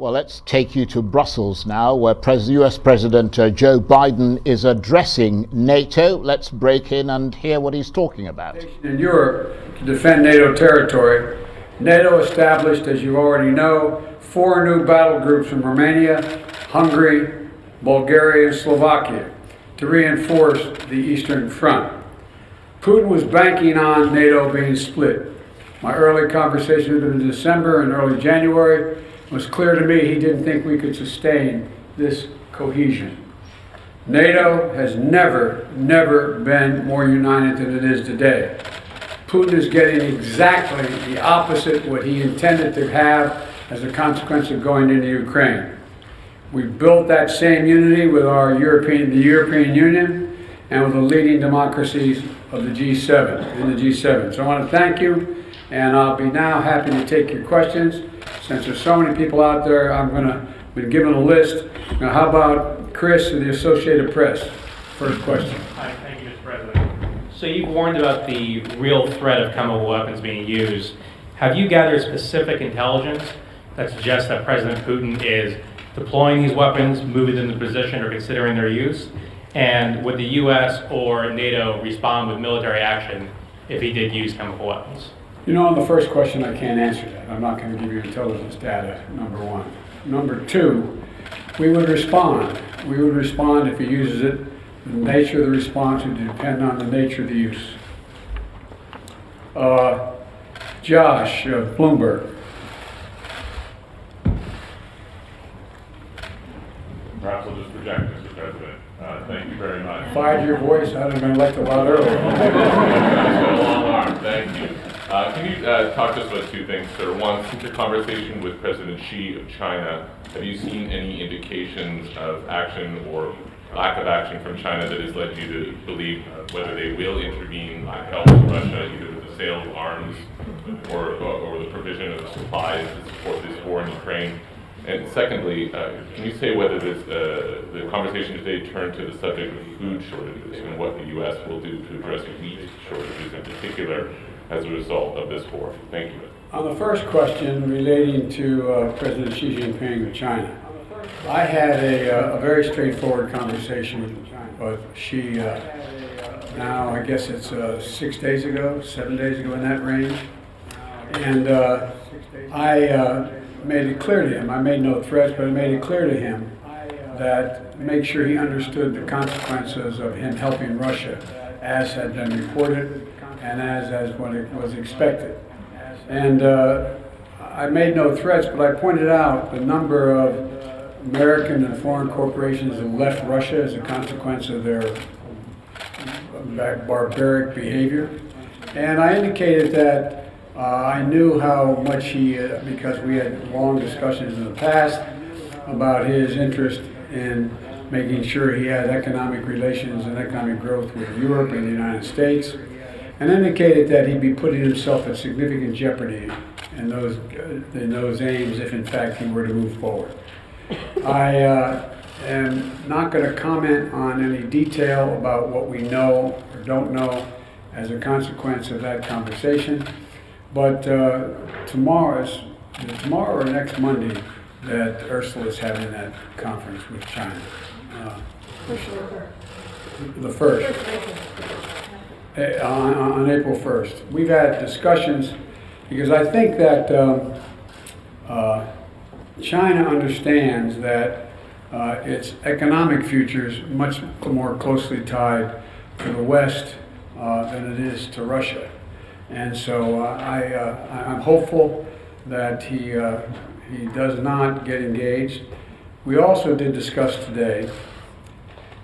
Well, let's take you to Brussels now, where US President Joe Biden is addressing NATO. Let's break in and hear what he's talking about. In Europe, to defend NATO territory, NATO established, as you already know, 4 new battle groups in Romania, Hungary, Bulgaria, and Slovakia to reinforce the Eastern Front. Putin was banking on NATO being split. My early conversation with him in December and early January was clear to me he didn't think we could sustain this cohesion. NATO has never been more united than it is today. Putin is getting exactly the opposite what he intended to have as a consequence of going into Ukraine. We built that same unity with the European Union and with the leading democracies of the G7, in the G7. So I want to thank you, and I'll be now happy to take your questions. Since there's so many people out there, been given a list. Now, how about Chris of the Associated Press? First question. Hi, thank you, Mr. President. So you've warned about the real threat of chemical weapons being used. Have you gathered specific intelligence that suggests that President Putin is deploying these weapons, moving them into position, or considering their use? And would the U.S. or NATO respond with military action if he did use chemical weapons? You know, on the first question, I can't answer that. I'm not going to give you intelligence data, number one. Number two, we would respond. We would respond if he uses it. The nature of the response would depend on the nature of the use. Josh, Bloomberg. Perhaps I'll just project, Mr. President. Thank you very much. Fired your voice. I'd have been elected a lot earlier. Got a long arm. Thank you. Can you talk to us about 2 things, sir? One, since your conversation with President Xi of China, have you seen any indications of action or lack of action from China that has led you to believe whether they will intervene to help Russia, either with the sale of arms or the provision of supplies to support this war in Ukraine? And secondly, can you say whether the conversation today turned to the subject of food shortages and what the U.S. will do to address wheat shortages in particular as a result of this war? Thank you. On the first question relating to President Xi Jinping of China, I had a very straightforward conversation with Xi now, I guess it's 6 days ago, 7 days ago, in that range. And I made it clear to him, I made no threats, but I made it clear to him that make sure he understood the consequences of him helping Russia, as had been reported and as what it was expected. And I made no threats, but I pointed out the number of American and foreign corporations that left Russia as a consequence of their barbaric behavior. And I indicated that I knew how much he, because we had long discussions in the past about his interest in making sure he had economic relations and economic growth with Europe and the United States, and indicated that he'd be putting himself at significant jeopardy in those aims if in fact he were to move forward. I am not going to comment on any detail about what we know or don't know as a consequence of that conversation. But tomorrow or next Monday that Ursula is having that conference with China. The 1st. On April 1st. We've had discussions because I think that China understands that its economic future is much more closely tied to the West than it is to Russia. And so I'm hopeful that he does not get engaged. We also did discuss today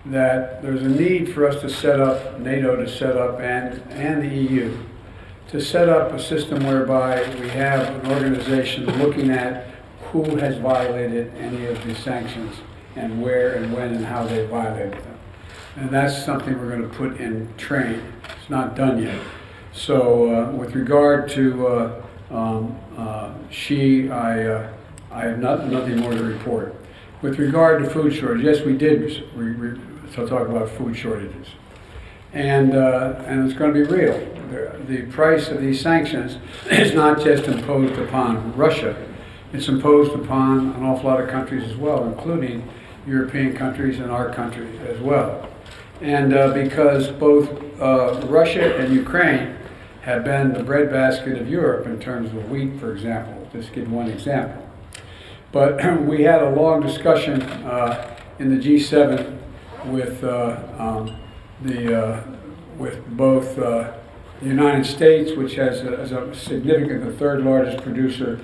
that there's a need for us to set up, NATO to set up, and the EU, to set up a system whereby we have an organization looking at who has violated any of the sanctions and where and when and how they violated them. And that's something we're going to put in train. It's not done yet. So with regard to Xi, I have nothing more to report. With regard to food shortage, yes, we did talk about food shortages. And it's going to be real. The price of these sanctions is not just imposed upon Russia. it's imposed upon an awful lot of countries as well, including European countries and our country as well. And because both Russia and Ukraine have been the breadbasket of Europe in terms of wheat, for example, just give one example. But we had a long discussion in the G7 with with both the United States, which has a significant, the third largest producer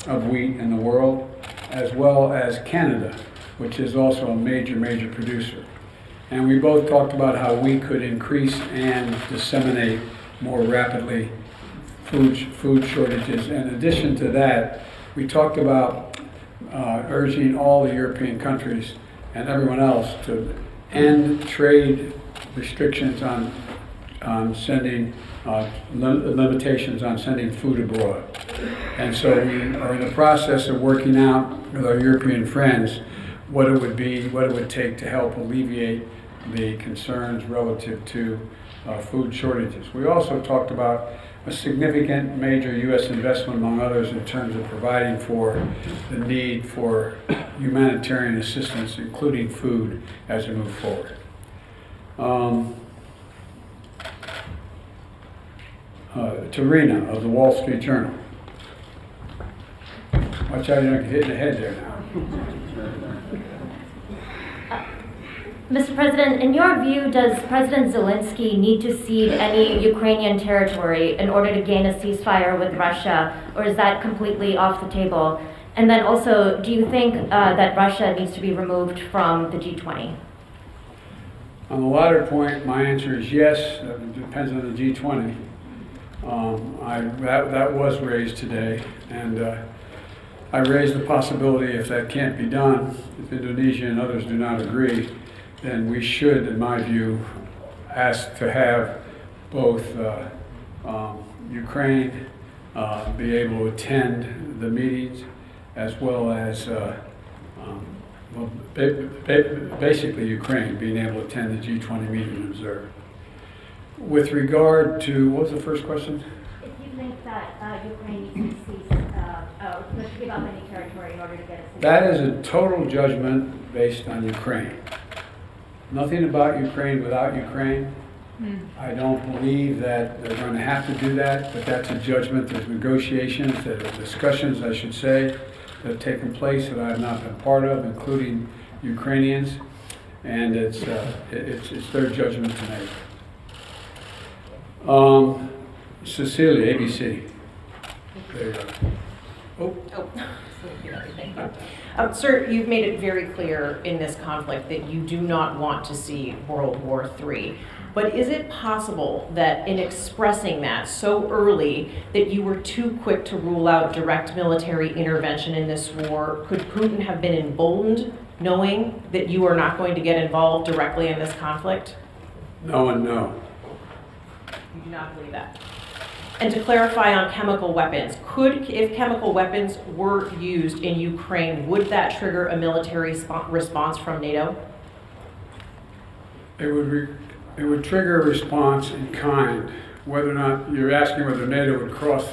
of wheat in the world, as well as Canada, which is also a major producer. And we both talked about how we could increase and disseminate more rapidly food shortages. In addition to that, we talked about urging all the European countries and everyone else to end trade restrictions on sending limitations on sending food abroad. And so we are in the process of working out with our European friends what it would take to help alleviate the concerns relative to food shortages. We also talked about a significant major U.S. investment, among others, in terms of providing for the need for humanitarian assistance, including food, as we move forward. Tarina of the Wall Street Journal. Watch out, you don't get hit in the head there now. Mr. President, in your view, does President Zelensky need to cede any Ukrainian territory in order to gain a ceasefire with Russia, or is that completely off the table? And then also, do you think that Russia needs to be removed from the G20? On the latter point, my answer is yes. It depends on the G20. That was raised today, and I raised the possibility, if that can't be done, if Indonesia and others do not agree, then we should, in my view, ask to have both Ukraine be able to attend the meetings, as well as basically Ukraine being able to attend the G20 meeting and observe. With regard to, what was the first question? If you think that Ukraine needs to cease, to give up any territory in order to get a ceasefire. That is a total judgment based on Ukraine. Nothing about Ukraine without Ukraine. I don't believe that they're going to have to do that, but that's a judgment. There's negotiations, there's discussions, I should say, that have taken place that I have not been part of, including Ukrainians, and it's their judgment to make. Cecilia, ABC. There you go. Sir, you've made it very clear in this conflict that you do not want to see World War III. But is it possible that in expressing that so early that you were too quick to rule out direct military intervention in this war? Could Putin have been emboldened knowing that you are not going to get involved directly in this conflict? No and no. You do not believe that? And to clarify on chemical weapons, if chemical weapons were used in Ukraine, would that trigger a military response from NATO? It would trigger a response in kind. Whether or not you're asking whether NATO would cross,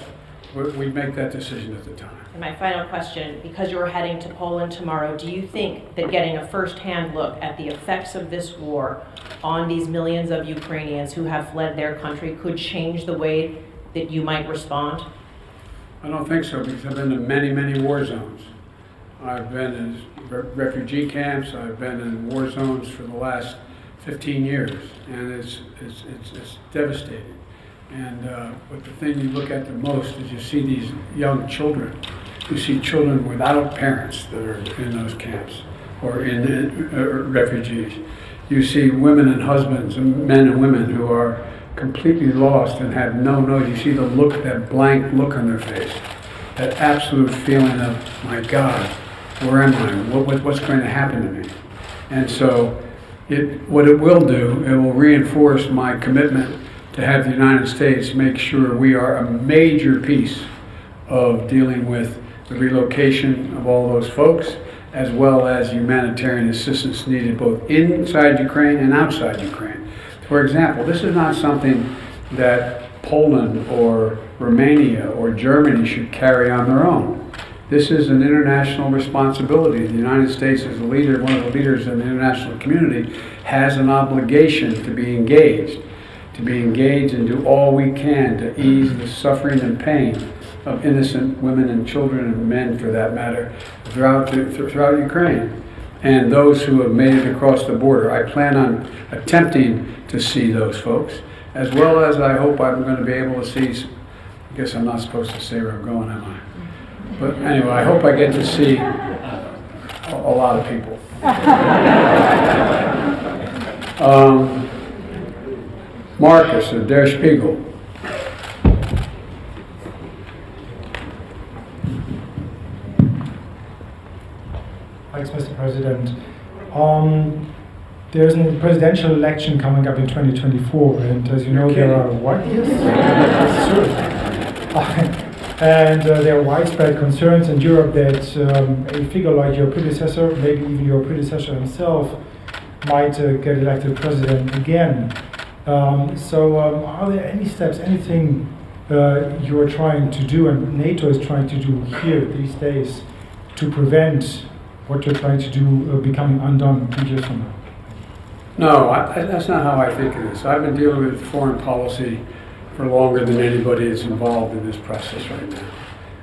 we'd make that decision at the time. And my final question, because you're heading to Poland tomorrow, do you think that getting a first-hand look at the effects of this war on these millions of Ukrainians who have fled their country could change the way that you might respond? I don't think so, because I've been to many war zones. I've been in refugee camps, I've been in war zones for the last 15 years, and it's devastating. And but the thing you look at the most is you see these young children. You see children without parents that are in those camps or in refugees. You see women and husbands, and men and women who are completely lost and have no knowledge. You see the look, that blank look on their face, that absolute feeling of, my God, where am I? What's going to happen to me? And so, what it will do, it will reinforce my commitment to have the United States make sure we are a major piece of dealing with the relocation of all those folks, as well as humanitarian assistance needed both inside Ukraine and outside Ukraine. For example, this is not something that Poland or Romania or Germany should carry on their own. This is an international responsibility. The United States, as a leader, one of the leaders in the international community, has an obligation to be engaged and do all we can to ease the suffering and pain of innocent women and children and men, for that matter, throughout Ukraine, and those who have made it across the border. I plan on attempting to see those folks, as well as I hope I'm going to be able to see, I guess I'm not supposed to say where I'm going, am I? But anyway, I hope I get to see a lot of people. Marcus of Der Spiegel. Thanks, Mr. President. There's a presidential election coming up in 2024, and as you know, there are and there are widespread concerns in Europe that a figure like your predecessor, maybe even your predecessor himself, might get elected president again. So are there any steps, anything you're trying to do and NATO is trying to do here these days to prevent what you're trying to do becoming undone 2 years from now? No, that's not how I think of this. I've been dealing with foreign policy for longer than anybody that's involved in this process right now.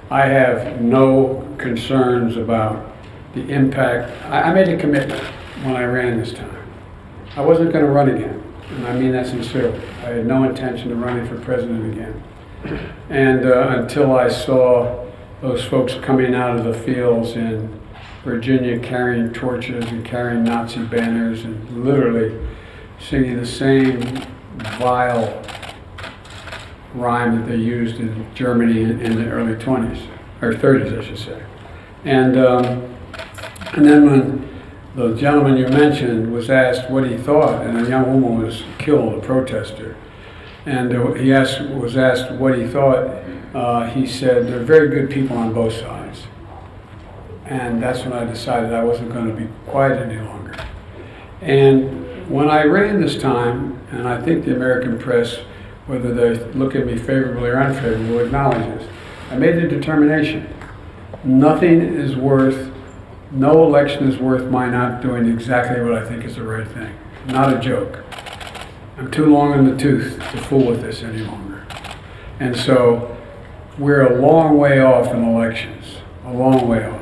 I have no concerns about the impact. I made a commitment when I ran this time. I wasn't going to run again, and I mean that sincerely. I had no intention of running for president again. And until I saw those folks coming out of the fields in Virginia carrying torches and carrying Nazi banners and literally singing the same vile rhyme that they used in Germany in the early 20s, or 30s, I should say. And then when the gentleman you mentioned was asked what he thought, and a young woman was killed, a protester, and he was asked what he thought, he said, "There are very good people on both sides." And that's when I decided I wasn't going to be quiet any longer. And when I ran this time, and I think the American press, whether they look at me favorably or unfavorably, acknowledges, I made the determination. Nothing is worth, no election is worth my not doing exactly what I think is the right thing. Not a joke. I'm too long in the tooth to fool with this any longer. And so we're a long way off in elections, a long way off.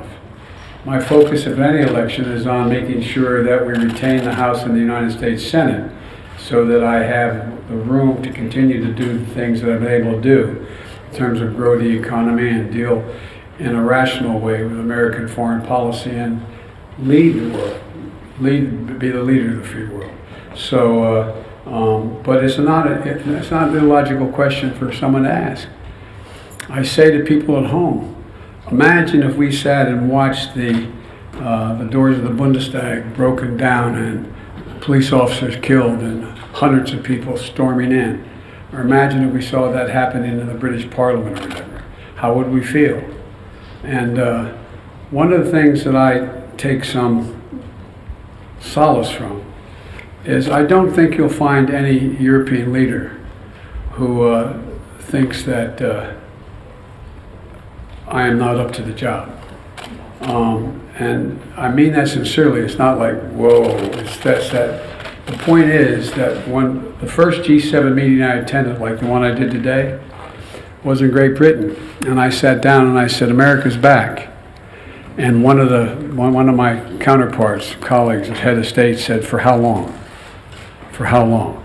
My focus of any election is on making sure that we retain the House and the United States Senate so that I have the room to continue to do the things that I've been able to do in terms of grow the economy and deal in a rational way with American foreign policy and lead the world, be the leader of the free world. So, but it's not an illogical question for someone to ask. I say to people at home, imagine if we sat and watched the doors of the Bundestag broken down and police officers killed and hundreds of people storming in. Or imagine if we saw that happening in the British Parliament or whatever. How would we feel? And one of the things that I take some solace from is I don't think you'll find any European leader who thinks that I am not up to the job. And I mean that sincerely. It's not like, whoa, it's that. The point is that when the first G7 meeting I attended, like the one I did today, was in Great Britain. And I sat down and I said, America's back. And one of my counterparts, colleagues, as head of state said, for how long? For how long?